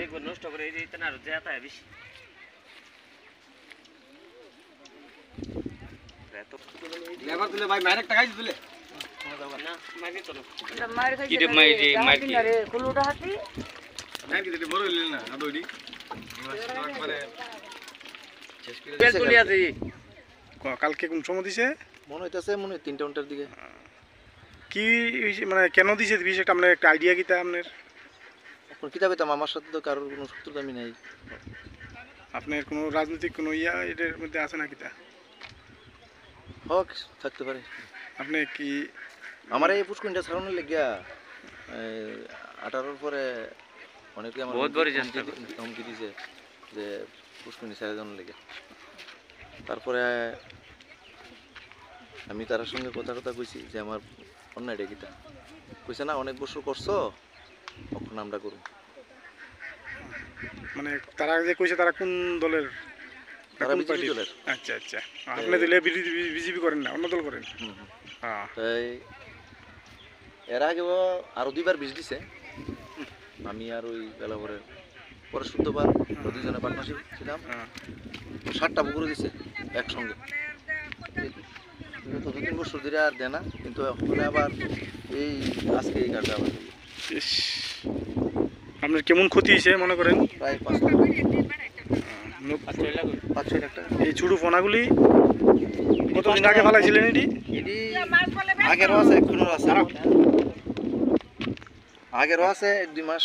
দেখবেন নষ্ট করে এই যে না যেতে বেশি লেবার দিলে ভাই মায়ের টাকা দিলে না মাগি তো মার খাইছে কি মাই যে মাই কি আরে কুলুটা হাতি মায়ের কি দিতে বড় হইল না আদৌড়ি একবারে শেষ করে বেল তুলিয়া দেই কালকে কোন সময় দিছে মনে হইতাছে মনে হয় 3টা ঘন্টার দিকে কি মানে কেন দিছে বিষয়টা আপনার একটা আইডিয়া কিতা আপনার এখন কিতাবে তো আমার সাথে তো কারোর কোনো সূত্রদামি নাই আপনার কোনো রাজনৈতিক কোনো এটার মধ্যে আছে না কিতা হক থাকতে পারে আপনি কি আমার এই পুষ্কুনটা ছাড়ানোর লেগিয়া 18 পরে অনেকে আমার বহুত বড় চেষ্টা ধমকি দিছে যে পুষ্কুনি ছেড়ে দেওয়ার লেগে তারপরে আমি তার সঙ্গে কথা কইছি যে আমার অন্যায়টা কিতা কইছে না অনেক বছর করছো তখন আমরা করব মানে তারা যে কইছে তারা কোন দলের তারা বিজেপি দলের আচ্ছা আচ্ছা আপনি দিলে বিজেপি করেন না অন্য দল করেন হ্যাঁ তাই এর আগে আরো 2বার বিষ দিছে আমি আর ওই বেলাভরের পরে শুদ্ধবার দুজনে পার্টনারশিপ ছিলাম 7টা পুকুরে দিছে একসঙ্গে তো 2-3 বছর ধরে আর দেয় না কিন্তু এখন আবার এই আজকে এই কাজটা আবার আপনার কেমন ক্ষতি হয়েছে মনে করেন প্রায় 5 লাখ 5-6 লাখ টাকা এই ছোটো ফোনাগুলি কতদিন আগে ফেলাইছিলেন এটি এটি আগেরও আছে এখনো আছে আগেরও আছে 1-2 মাস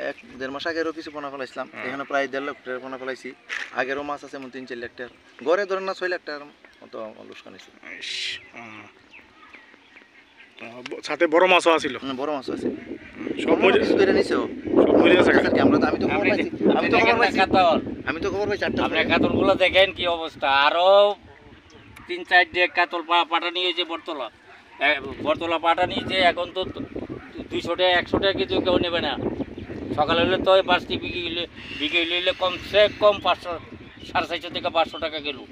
1-1.5 মাস আগেরও কিছু পোনা ফেলাইছিলাম এখানে প্রায় 1.5 লাখ টাকার পোনা ফেলাইছি আগেরও মাছ আছে 3-4 লাখ টাকার গড়ে ধরেন না 6 লাখ টাকার মতো লোকসান হয়েছে সাথে বড় মাছও আছিল বড় মাছ আছে সব মরে কিছু ধরে নিছে আমি তো খবর পাই 4টা আপনি কাতলগুলো দেখেন কি অবস্থা আরো 3-4 ডেক কাতল পাটা নিয়েছে বরতলা পাটা নিয়েছে এখন তো 200 টাকা 100 টাকা কিছু কেউ নেবে না সকালে হলে তো 5টি বিকে হইলে কমসে কম 500 450 থেকে 500 টাকা কিলো